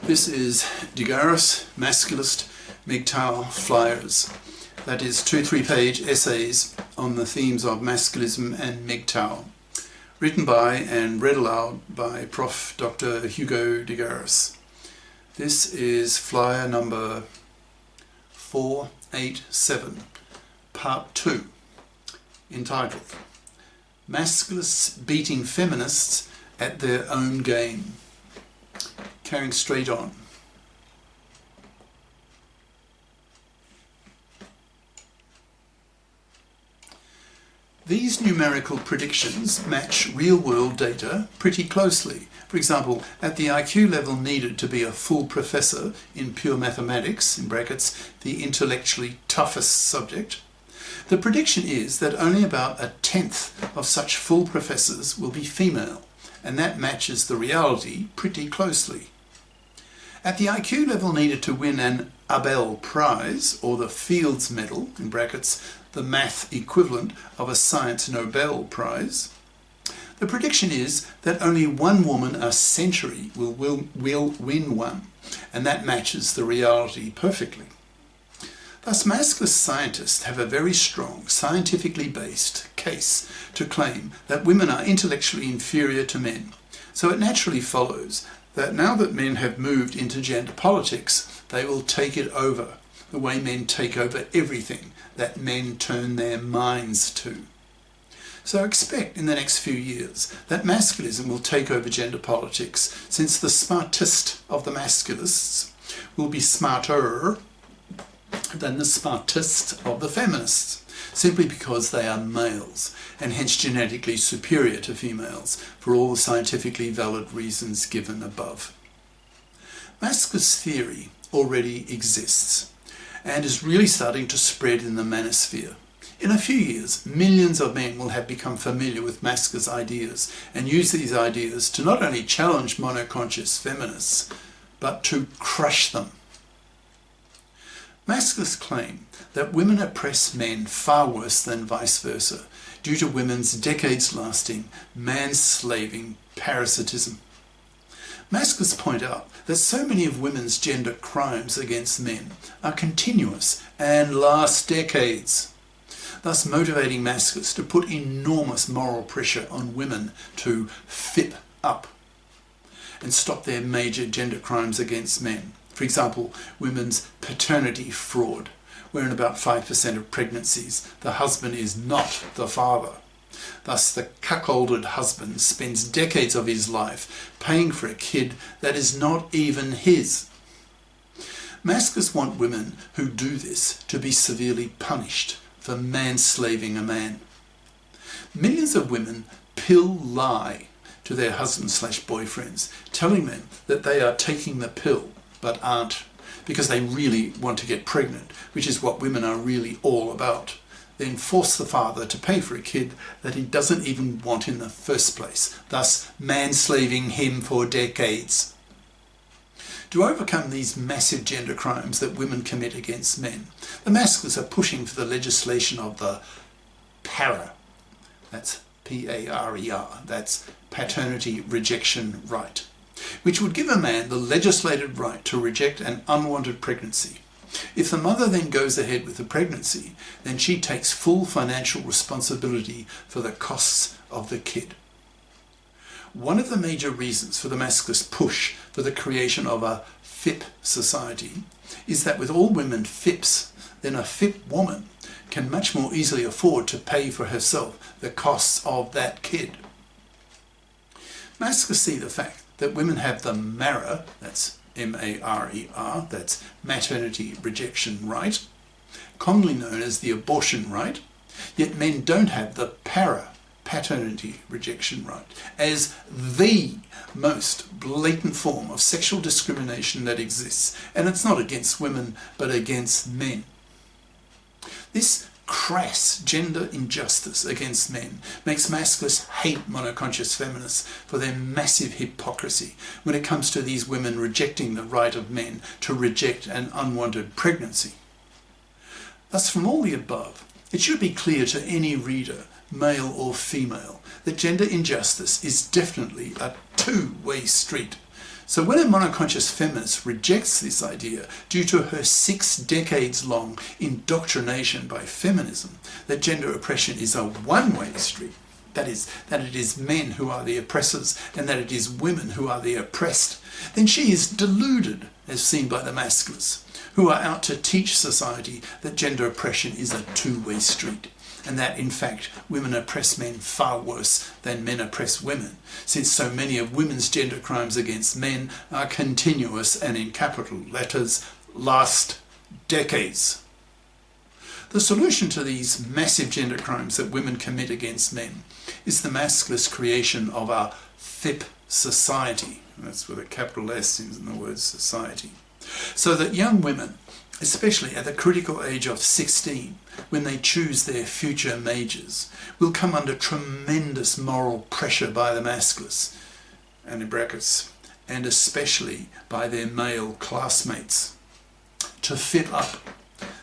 This is Garis, Masculist, MGTOW flyers. That is 2 3-page essays on the themes of masculism and MGTOW, written by and read aloud by Prof. Dr. Hugo de Garis. This is flyer number 487, part 2, entitled Masculists Beating Feminists at Their Own Game. Carrying straight on. These numerical predictions match real-world data pretty closely. For example, at the IQ level needed to be a full professor in pure mathematics, in brackets, the intellectually toughest subject, the prediction is that only about 1/10 of such full professors will be female, and that matches the reality pretty closely. At the IQ level needed to win an Abel Prize, or the Fields Medal, in brackets, the math equivalent of a Science Nobel Prize, the prediction is that only one woman a century will win one, and that matches the reality perfectly. Thus, masculist scientists have a very strong, scientifically based case to claim that women are intellectually inferior to men. So it naturally follows that now that men have moved into gender politics, they will take it over, the way men take over everything that men turn their minds to. So expect in the next few years that masculism will take over gender politics, since the smartest of the masculists will be smarter than the smartest of the feminists, simply because they are males, and hence genetically superior to females, for all the scientifically valid reasons given above. Masculist theory already exists, and is really starting to spread in the manosphere. In a few years, millions of men will have become familiar with masculist ideas, and use these ideas to not only challenge monoconscious feminists, but to crush them. Masculists claim that women oppress men far worse than vice versa, due to women's decades-lasting, man-slaving parasitism. Masculists point out that so many of women's gender crimes against men are continuous and last decades, thus motivating masculists to put enormous moral pressure on women to fip up and stop their major gender crimes against men. For example, women's paternity fraud, where in about 5% of pregnancies the husband is not the father. Thus the cuckolded husband spends decades of his life paying for a kid that is not even his. Masculists want women who do this to be severely punished for manslaving a man. Millions of women lie to their husbands/boyfriends, telling them that they are taking the pill but aren't, because they really want to get pregnant, which is what women are really all about. Then force the father to pay for a kid that he doesn't even want in the first place, thus manslaving him for decades. To overcome these massive gender crimes that women commit against men, the masculists are pushing for the legislation of the PARER, that's P-A-R-E-R, that's paternity rejection right, which would give a man the legislated right to reject an unwanted pregnancy. If the mother then goes ahead with the pregnancy, then she takes full financial responsibility for the costs of the kid. One of the major reasons for the masculist push for the creation of a FIP society is that with all women FIPs, then a FIP woman can much more easily afford to pay for herself the costs of that kid. Masculists see the fact that women have the MARER, that's M-A-R-E-R, that's maternity rejection right, commonly known as the abortion right, yet men don't have the PARER, paternity rejection right, as the most blatant form of sexual discrimination that exists, and it's not against women but against men. This crass gender injustice against men makes masculists hate monoconscious feminists for their massive hypocrisy when it comes to these women rejecting the right of men to reject an unwanted pregnancy. Thus, from all the above, it should be clear to any reader, male or female, that gender injustice is definitely a two-way street. So when a monoconscious feminist rejects this idea due to her 6 decades-long indoctrination by feminism that gender oppression is a one-way street, that is, that it is men who are the oppressors and that it is women who are the oppressed, then she is deluded, as seen by the masculists, who are out to teach society that gender oppression is a two-way street, and that in fact women oppress men far worse than men oppress women, since so many of women's gender crimes against men are continuous and in capital letters last decades. The solution to these massive gender crimes that women commit against men is the masculist creation of a FIP society. That's with a capital S in the word society. So that young women, especially at the critical age of 16, when they choose their future majors, will come under tremendous moral pressure by the masculists, and in brackets, and especially by their male classmates, to fit up,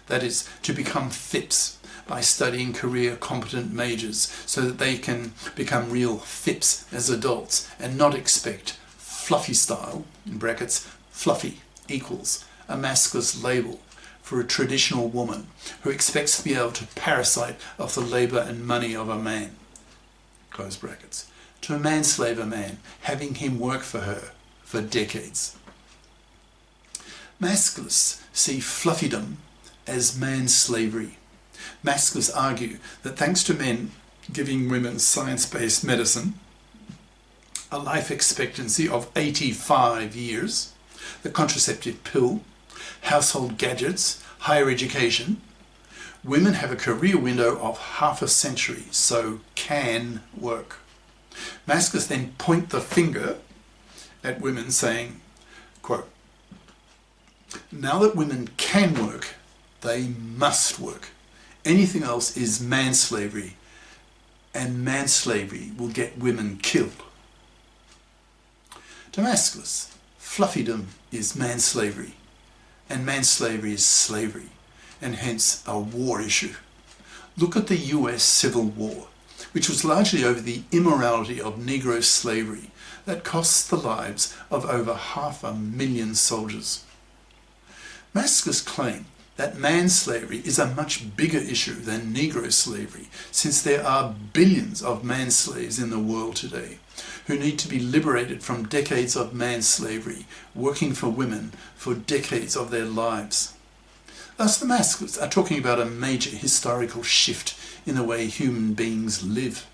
that is, to become FIPs by studying career competent majors so that they can become real FIPs as adults and not expect fluffy style, in brackets, fluffy equals a masculist label for a traditional woman who expects to be able to parasite off the labour and money of a man, close brackets, to a manslave a man, having him work for her for decades. Masculists see fluffydom as manslavery. Masculists argue that thanks to men giving women science-based medicine, a life expectancy of 85 years, the contraceptive pill, household gadgets, higher education, women have a career window of half a century, so can work. Masculists then point the finger at women saying, quote, now that women can work, they must work. Anything else is manslavery, and manslavery will get women killed. To masculists, fluffydom is manslavery, and manslavery is slavery, and hence a war issue. Look at the US Civil War, which was largely over the immorality of Negro slavery that cost the lives of over 500,000 soldiers. Masculists claim that manslavery is a much bigger issue than Negro slavery, since there are billions of manslaves in the world today who need to be liberated from decades of manslavery, working for women for decades of their lives. Thus the masculists are talking about a major historical shift in the way human beings live.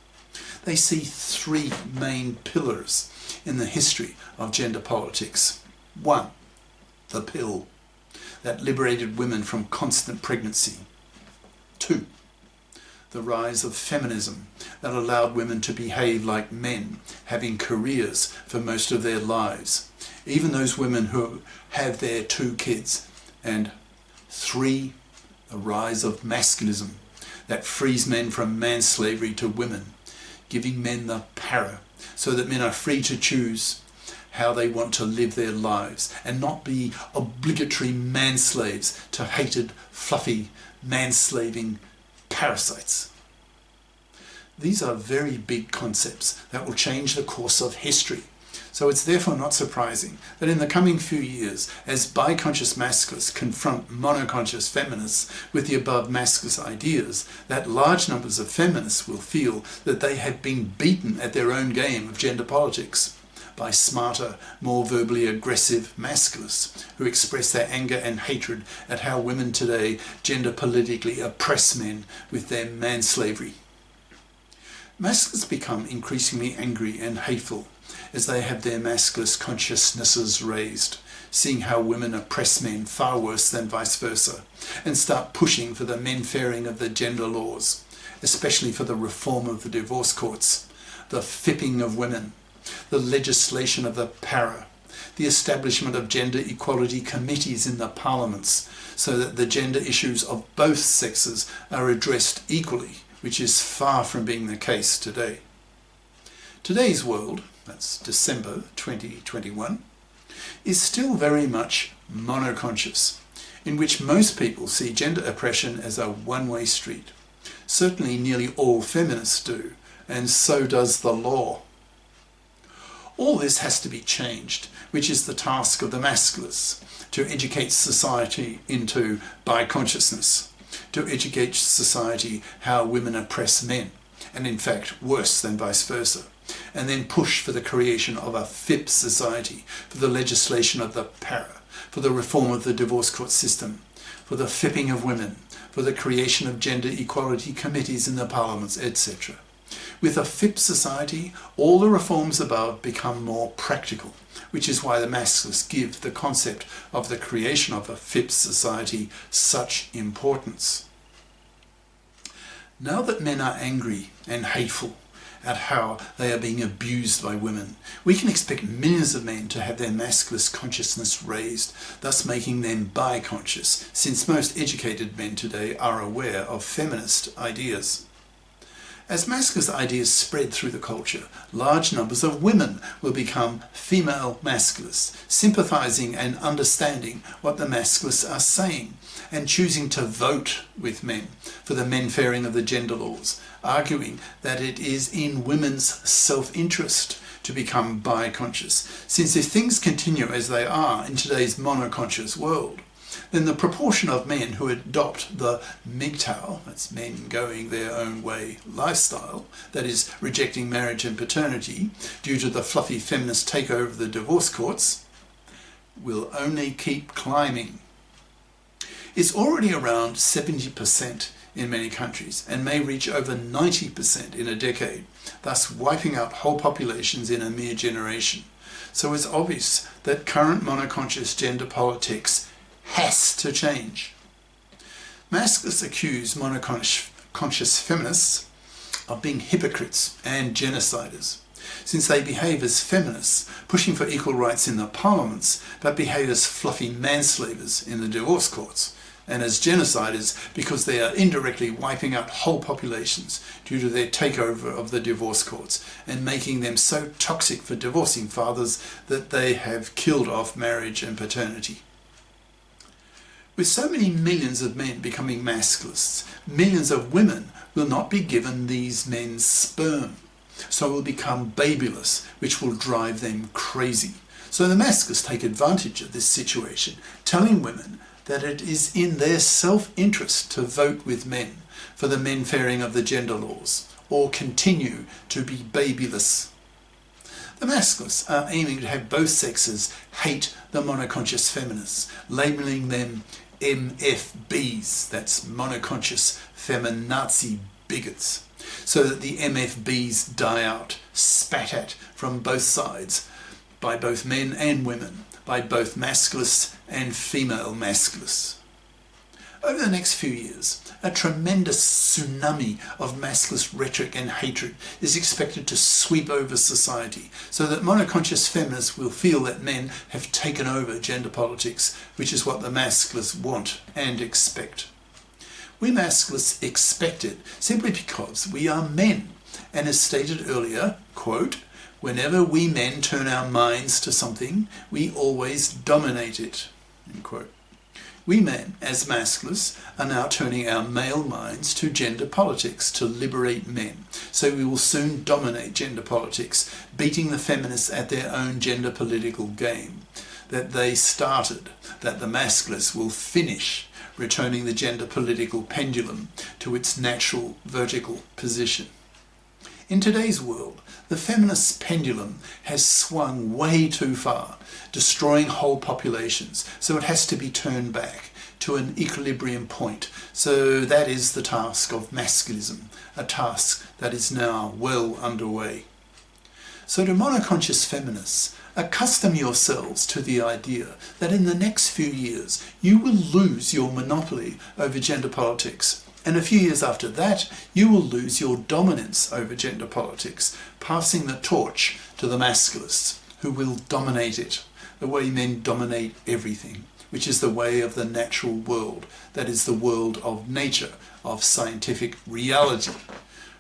They see 3 main pillars in the history of gender politics. 1. The pill that liberated women from constant pregnancy. 2. The rise of feminism that allowed women to behave like men, having careers for most of their lives, even those women who have their 2 kids. And 3. The rise of masculism that frees men from manslavery to women, giving men the power so that men are free to choose how they want to live their lives and not be obligatory manslaves to hated, fluffy, manslaving parasites. These are very big concepts that will change the course of history. So it's therefore not surprising that in the coming few years, as biconscious masculists confront monoconscious feminists with the above masculist ideas, that large numbers of feminists will feel that they have been beaten at their own game of gender politics by smarter, more verbally aggressive masculists who express their anger and hatred at how women today gender politically oppress men with their manslavery. Masculists become increasingly angry and hateful as they have their masculist consciousnesses raised, seeing how women oppress men far worse than vice versa, and start pushing for the men-fairing of the gender laws, especially for the reform of the divorce courts, the fipping of women, the legislation of the para, the establishment of gender equality committees in the parliaments so that the gender issues of both sexes are addressed equally, which is far from being the case today. Today's world, that's December 2021, is still very much monoconscious, in which most people see gender oppression as a one-way street. Certainly nearly all feminists do, and so does the law. All this has to be changed, which is the task of the Masculists, to educate society into bi-consciousness, to educate society how women oppress men, and in fact worse than vice versa, and then push for the creation of a FIP society, for the legislation of the para, for the reform of the divorce court system, for the FIPPing of women, for the creation of gender equality committees in the parliaments, etc. With a FIP society, all the reforms above become more practical, which is why the Masculists give the concept of the creation of a FIP society such importance. Now that men are angry and hateful at how they are being abused by women, we can expect millions of men to have their masculist consciousness raised, thus making them bi-conscious, since most educated men today are aware of feminist ideas. As masculist ideas spread through the culture, large numbers of women will become female masculists, sympathising and understanding what the masculists are saying, and choosing to vote with men for the men-fairing of the gender laws, arguing that it is in women's self-interest to become bi-conscious, since if things continue as they are in today's monoconscious world, then the proportion of men who adopt the MGTOW, that's men going their own way lifestyle, that is rejecting marriage and paternity due to the fluffy feminist takeover of the divorce courts, will only keep climbing. It's already around 70% in many countries and may reach over 90% in a decade, thus wiping out whole populations in a mere generation. So it's obvious that current monoconscious gender politics has to change. Masculists accuse monoconscious feminists of being hypocrites and genociders, since they behave as feminists, pushing for equal rights in the parliaments, but behave as fluffy manslavers in the divorce courts, and as genociders because they are indirectly wiping out whole populations due to their takeover of the divorce courts and making them so toxic for divorcing fathers that they have killed off marriage and paternity. With so many millions of men becoming masculists, millions of women will not be given these men's sperm, so will become babyless, which will drive them crazy. So the masculists take advantage of this situation, telling women that it is in their self-interest to vote with men for the men-fairing of the gender laws, or continue to be babyless. The Masculists are aiming to have both sexes hate the monoconscious feminists, labelling them MFBs, that's monoconscious feminazi bigots, so that the MFBs die out, spat at from both sides, by both men and women, by both masculists and female masculists. Over the next few years, a tremendous tsunami of masculist rhetoric and hatred is expected to sweep over society, so that monoconscious feminists will feel that men have taken over gender politics, which is what the masculists want and expect. We masculists expect it simply because we are men, and as stated earlier, quote, "Whenever we men turn our minds to something, we always dominate it," end quote. We men, as masculists, are now turning our male minds to gender politics to liberate men. So we will soon dominate gender politics, beating the feminists at their own gender political game that they started, that the masculists will finish, returning the gender political pendulum to its natural vertical position. In today's world, the feminist pendulum has swung way too far, destroying whole populations, so it has to be turned back to an equilibrium point. So that is the task of masculism, a task that is now well underway. So to monoconscious feminists, accustom yourselves to the idea that in the next few years you will lose your monopoly over gender politics. And a few years after that, you will lose your dominance over gender politics, passing the torch to the masculists, who will dominate it, the way men dominate everything, which is the way of the natural world, that is the world of nature, of scientific reality,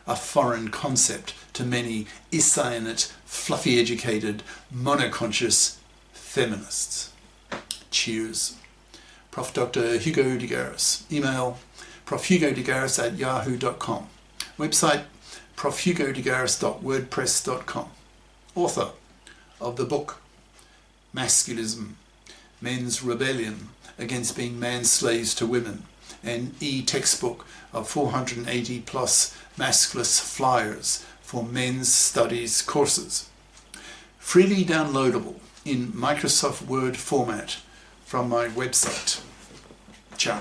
a foreign concept to many iscyanate, fluffy educated, monoconscious feminists. Cheers. Prof. Dr. Hugo de Garis. Email profhugodegaris@yahoo.com. Website profhugodegaris.wordpress.com. Author of the book Masculism, Men's Rebellion Against Being Man-Slaves to Women, an e-textbook of 480 plus masculist flyers for men's studies courses. Freely downloadable in Microsoft Word format from my website. Ciao.